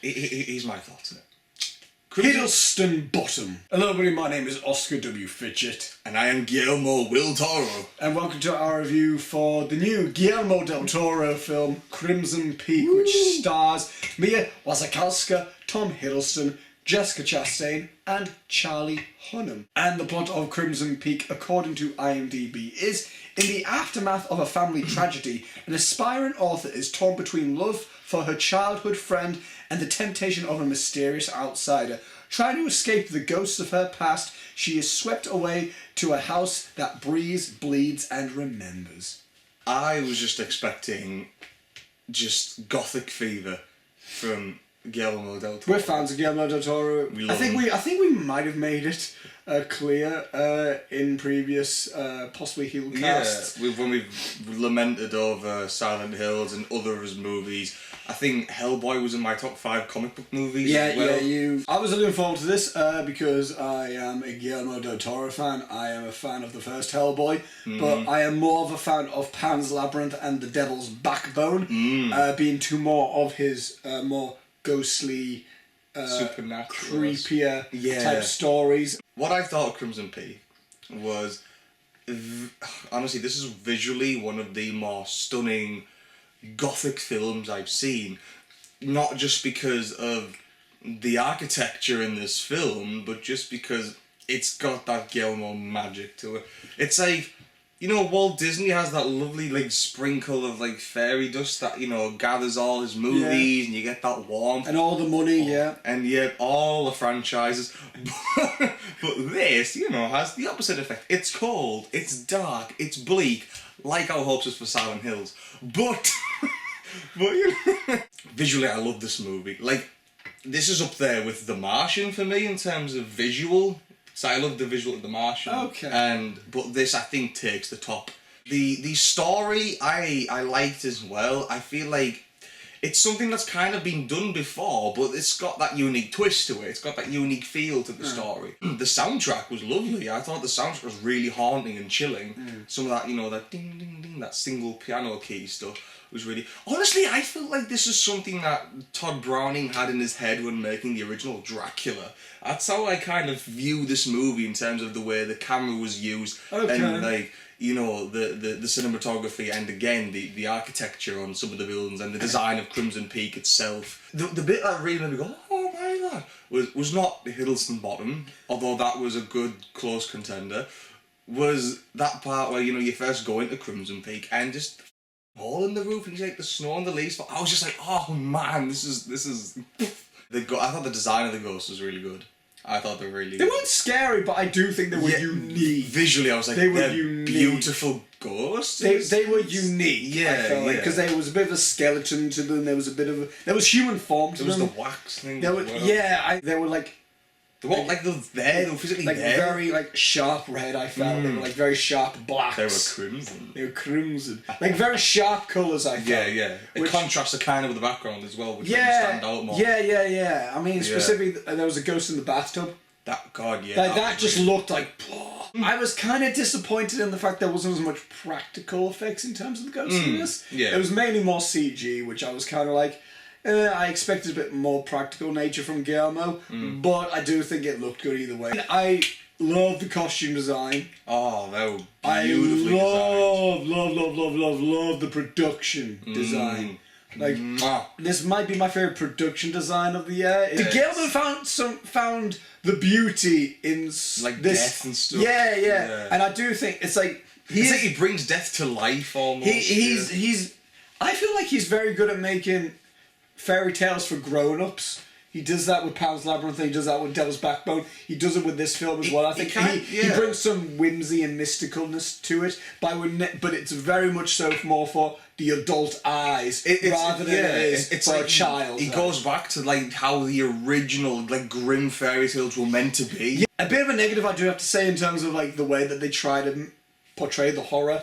Here's my thoughts on it. Hiddleston bottom. Hello everybody, my name is Oscar W. Fitchett. And I am Guillermo Toro. And welcome to our review for the new Guillermo del Toro film, Crimson Peak, which stars Mia Wasikowska, Tom Hiddleston, Jessica Chastain, and Charlie Hunnam. And the plot of Crimson Peak, according to IMDb, is in the aftermath of a family tragedy, an aspiring author is torn between love for her childhood friend and the temptation of a mysterious outsider. Trying to escape the ghosts of her past, she is swept away to a house that breathes, bleeds, and remembers. I was just expecting just gothic fever from Guillermo del Toro. We're fans of Guillermo del Toro. I think we might have made it clear in previous possibly heel casts. Yeah, when we've lamented over Silent Hills and other of his movies. I think Hellboy was in my top 5 comic book movies as well. I was looking forward to this because I am a Guillermo del Toro fan. I am a fan of the first Hellboy, but I am more of a fan of Pan's Labyrinth and The Devil's Backbone, being two more of his more ghostly, supernatural, creepier type stories. What I thought of Crimson Peak was, honestly, this is visually one of the more stunning gothic films I've seen. Not just because of the architecture in this film, but just because it's got that Guillermo magic to it. It's like, you know, Walt Disney has that lovely like sprinkle of like fairy dust that, you know, gathers all his movies and you get that warmth. And all the money, And yet all the franchises. But this, you know, has the opposite effect. It's cold, it's dark, it's bleak, like our hopes is for Silent Hills. But you know, visually I love this movie. Like, this is up there with The Martian for me in terms of visual. So I love the visual of The Martian. Okay. But this I think takes the top. The story I liked as well. I feel like it's something that's kind of been done before, but it's got that unique twist to it. It's got that unique feel to the story. The soundtrack was lovely. I thought the soundtrack was really haunting and chilling. Some of that, you know, that ding ding ding, that single piano key stuff was really... Honestly, I feel like this is something that Todd Browning had in his head when making the original Dracula. That's how I kind of view this movie in terms of the way the camera was used. And like, you know, the cinematography and again the architecture on some of the buildings and the design of Crimson Peak itself. The bit that really made me go, oh my god, was not the Hiddleston bottom, although that was a good close contender, was that part where, you know, you first go into Crimson Peak and just hole in the roof and you like the snow on the leaves. I was just like, oh man, this is I thought the design of the ghosts was really good. I thought they weren't scary, but I do think they were unique. Visually, I was like, they're beautiful ghosts. They were unique. I felt like, because there was a bit of a skeleton to them. There was human form to them. There was the wax thing. They were like. They weren't like they were physically like there. Very like sharp red. I felt they were like very sharp blacks. They were crimson. Like very sharp colours. I felt. Yeah. It contrasted kind of with the background as well, which made it stand out more. Yeah. I mean, specifically, there was a ghost in the bathtub. That just looked like. I was kind of disappointed in the fact there wasn't as much practical effects in terms of the ghost in this. Yeah. It was mainly more CG, which I was kind of like. I expected a bit more practical nature from Guillermo, but I do think it looked good either way. I love the costume design. Oh, they were beautifully designed. Love the production design. Like, this might be my favourite production design of the year. Guillermo found the beauty in like this. Death and stuff. Yeah. And I do think it's like... He brings death to life almost. I feel like he's very good at making fairy tales for grown-ups. He does that with Pan's Labyrinth, he does that with Devil's Backbone, he does it with this film as well. I think he brings some whimsy and mysticalness to it, but it's very much so more for the adult eyes rather than it's for like a child. He goes back to like how the original like grim fairy tales were meant to be. Yeah, a bit of a negative I do have to say in terms of like the way that they try to portray the horror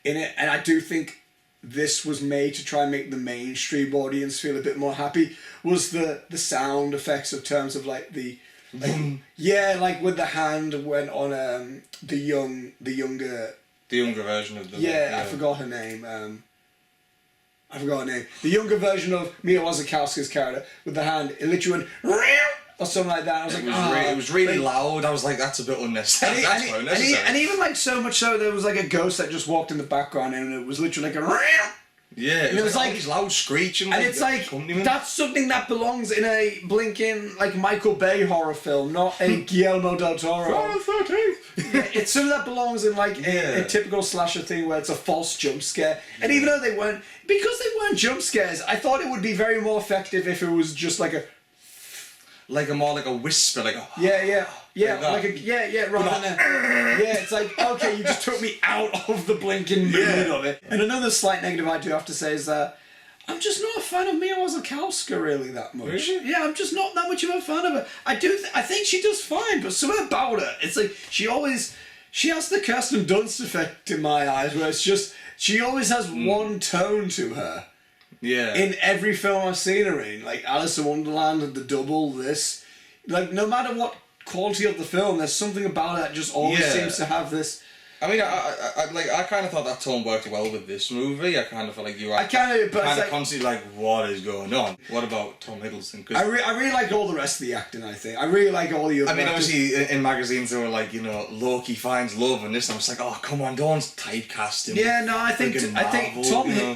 in it, and I do think this was made to try and make the mainstream audience feel a bit more happy, was the sound effects of terms of like the like with the hand went on the younger version of the I forgot her name I forgot her name. The younger version of Mia Wasikowska's character with the hand, it literally went or something like that. I was It was really loud. I was like, that's a bit unnecessary. And even like so much so, there was like a ghost that just walked in the background, and it was literally like a. Yeah, and it was like these loud screeching. And it's like that's something that belongs in a blinking like Michael Bay horror film, not a Guillermo del Toro. Yeah, it's something that belongs in like a typical slasher thing where it's a false jump scare. And even though they weren't jump scares, I thought it would be very more effective if it was just like a more like a whisper, like a rather than it's like, okay, you just took me out of the blinking mood of it. And another slight negative I do have to say is that I'm just not a fan of Mia Wasikowska really that much. Really? Yeah, I'm just not that much of a fan of her. I think she does fine, but something about her, it's like she has the Kirsten Dunst effect in my eyes, where it's just she always has one tone to her. Yeah. In every film I've seen her in, like Alice in Wonderland and The Double, this, like no matter what quality of the film, there's something about it that just always seems to have this. I mean, I kind of thought that tone worked well with this movie. I kind of felt like you were constantly like, what is going on? What about Tom Hiddleston? I really like all the rest of the acting, I think. I really like all the other obviously, in magazines they were like, Loki finds love and this, and I was like, oh, come on, don't typecast him. Yeah, no, I think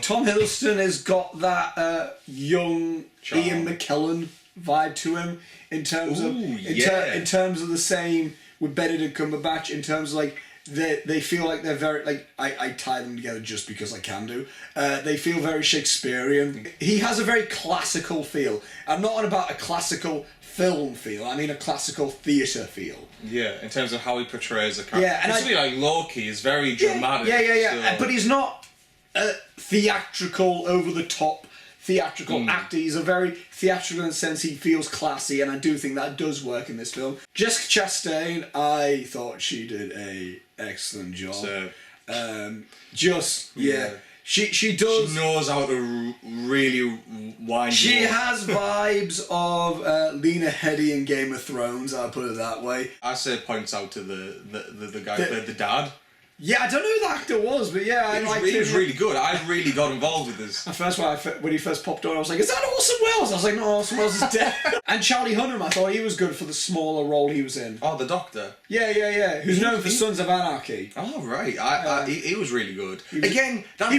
Tom Hiddleston has got that young Ian McKellen vibe to him in terms in terms of the same with Benedict Cumberbatch, in terms of like, they feel like they're very, like, I tie them together just because I can do. They feel very Shakespearean. He has a very classical feel. I'm not on about a classical film feel, I mean a classical theatre feel. Yeah, in terms of how he portrays a character. Yeah, and something like Loki is very dramatic. Yeah. So. But he's not theatrical, over-the-top theatrical actor. He's a very theatrical in the sense he feels classy, and I do think that does work in this film. Jessica Chastain, I thought she did a excellent job. So, She does. She knows how to really wind. She has vibes of Lena Headey in Game of Thrones. I'll put it that way. I say points out to the guy who played the dad. Yeah, I don't know who the actor was, but yeah, I liked him. He was really good. I really got involved with this. When he first popped on, I was like, is that Orson Welles? I was like, no, Orson Welles is dead. And Charlie Hunnam, I thought he was good for the smaller role he was in. Oh, the Doctor? Yeah. Who's known for Sons of Anarchy. Oh, right. He was really good. He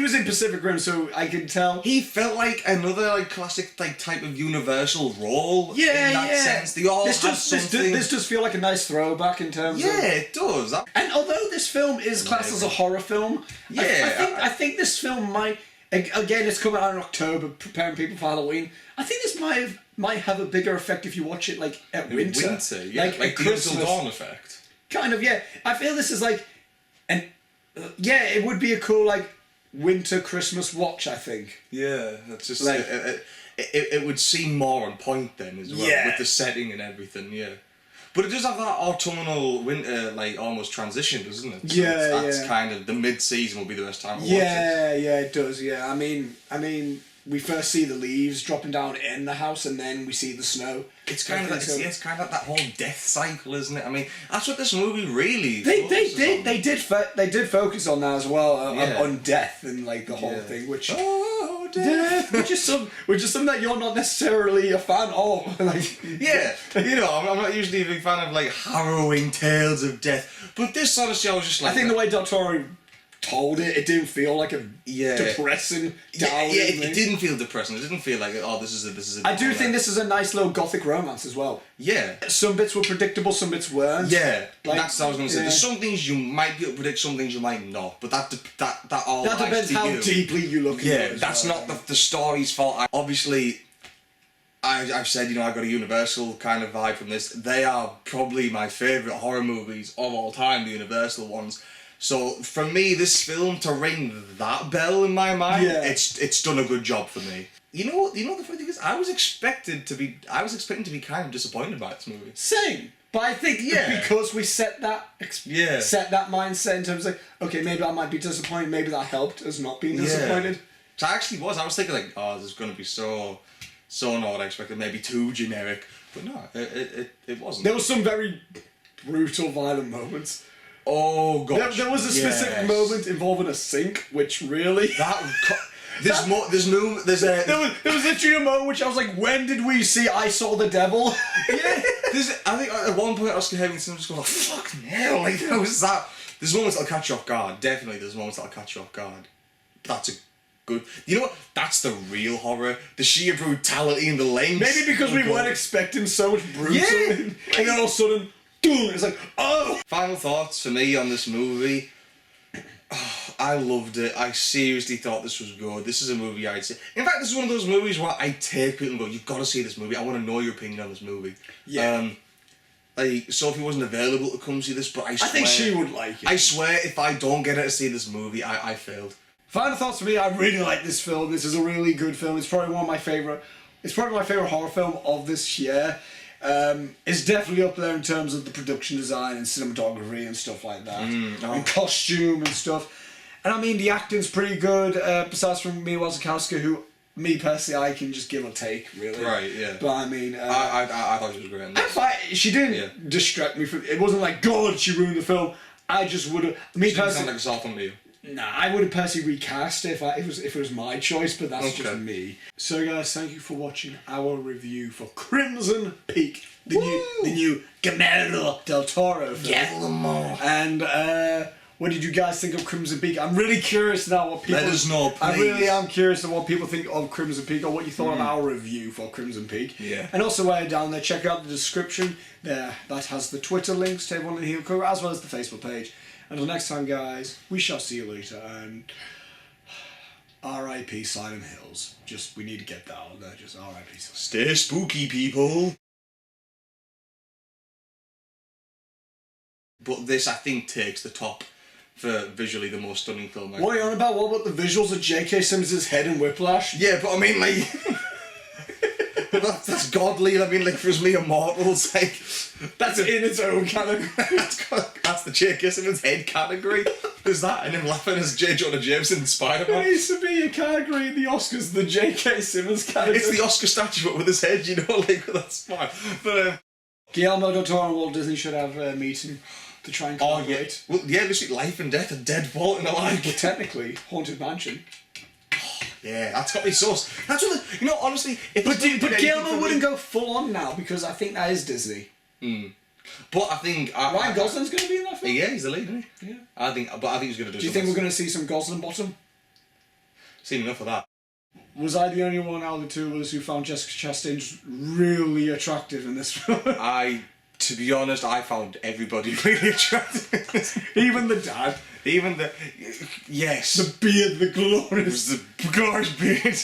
was in Pacific Rim, so I can tell. He felt like another classic type of Universal role in that sense. They all had something. This does feel like a nice throwback in terms of... Yeah, it does. And although this film is classed as a horror film, I think this film might... Again, it's coming out in October, preparing people for Halloween. I think this might have a bigger effect if you watch it at winter. Like the Until Dawn effect. Kind of, yeah. I feel this is it would be a cool winter Christmas watch, I think. Yeah, that's just it would seem more on point then as well, with the setting and everything. Yeah. But it does have that autumnal winter, almost transition, doesn't it? So that's kind of the mid-season will be the best time to watch it. Yeah, it does. Yeah, I mean, we first see the leaves dropping down in the house, and then we see the snow. It's kind of that whole death cycle, isn't it? I mean, that's what this movie really. They did focus on that as well, on death and the whole thing, which. Oh, death. which is something that you're not necessarily a fan of. I'm not usually a big fan of harrowing tales of death, but this honestly, I was just I think the way Del Toro told it didn't feel like a depressing down it didn't feel depressing. It didn't feel like this is a I do think this is a nice little gothic romance as well. Yeah. Some bits were predictable, some bits weren't. Yeah. That's what I was going to say. There's some things you might be able to predict, some things you might not, but that depends how deeply you look into it. That's not the story's fault. Obviously, I've said, I got a Universal kind of vibe from this. They are probably my favourite horror movies of all time, the Universal ones. So for me, this film to ring that bell in my mind, it's done a good job for me. You know the funny thing is, I was expecting to be kind of disappointed by this movie. Same, but I think because we set that mindset in terms of okay, maybe I might be disappointed, maybe that helped us not being disappointed. So I actually was. I was thinking this is going to be so not what I expected, maybe too generic, but no, it wasn't. There was some very brutal, violent moments. Oh gosh! There was a specific moment involving a sink, which really There's more. There's no. There's a. There was literally a moment which I was like, when did we see I Saw the Devil? Yeah. I think at one point Oscar Hamilton was going, fuck hell, like, how was that? There's moments that'll catch you off guard. Definitely there's moments that'll catch you off guard. That's a good... You know what? That's the real horror. The sheer brutality and the length. Maybe because we weren't expecting so much brutal. Yeah. And then all of a sudden, boom, it's like, oh! Final thoughts for me on this movie. Oh, I loved it. I seriously thought this was good. This is a movie I'd say. In fact, this is one of those movies where I take people and go, you've got to see this movie. I want to know your opinion on this movie. Yeah. Like, Sophie wasn't available to come see this, but I swear... I think she would like it. I swear, if I don't get her to see this movie, I failed. Final thoughts for me, I really like this film. This is a really good film. It's probably one of my favourite... It's probably my favourite horror film of this year. It's definitely up there in terms of the production design and cinematography and stuff like that. And costume and stuff. And I mean, the acting's pretty good, besides from Mia Wasikowska, who... Me personally, I can just give or take, really. Right, yeah. But I mean, I thought she was great. in fact, she didn't distract me from. It wasn't like God, she ruined the film. I just would have. Me She didn't personally, sound like a soft one to you. nah, I would have personally recast it if it was my choice. But that's just me. So guys, thank you for watching our review for Crimson Peak, the new Guillermo del Toro film. Guillermo. And what did you guys think of Crimson Peak? I'm really curious now what people... Let us know, please. I really am curious of what people think of Crimson Peak or what you thought of our review for Crimson Peak. Yeah. And also while you're down there, check out the description there. That has the Twitter links to everyone in the Heel Crew, as well as the Facebook page. Until next time, guys, we shall see you later. And R.I.P. Silent Hills. Just, we need to get that out there. Just R.I.P. Silent. Stay spooky, people. But this, I think, takes the top for visually the most stunning film. What are you on about? What about the visuals of J.K. Simmons' head in Whiplash? Yeah, but I mean, like... that's godly. I mean, like, for us mere mortals, like... That's in its own category. That's the J.K. Simmons head category. There's that, and him laughing as J. Jonah Jameson in Spider-Man. There used to be a category in the Oscars, the J.K. Simmons category. It's the Oscar statue, but with his head, you know, like, that's fine. But, Guillermo del Toro and Walt Disney should have a meeting to try and collaborate. Well, yeah, literally life and death, a dead vault and a life. Well, technically, Haunted Mansion. Yeah, that's got me sauce. That's what, you know, honestly... But Guillermo wouldn't go full on now, because I think that is Disney. But I think... Ryan Gosling's going to be in that film? Yeah, he's the lead, isn't he? Yeah. I think he's going to do. Do you think we're going to see some Gosling bottom? Seen enough of that. Was I the only one out of the two of us who found Jessica Chastain just really attractive in this film? To be honest, I found everybody really attractive. Even the dad. Even the... Yes. The beard, the glorious... The glorious beard.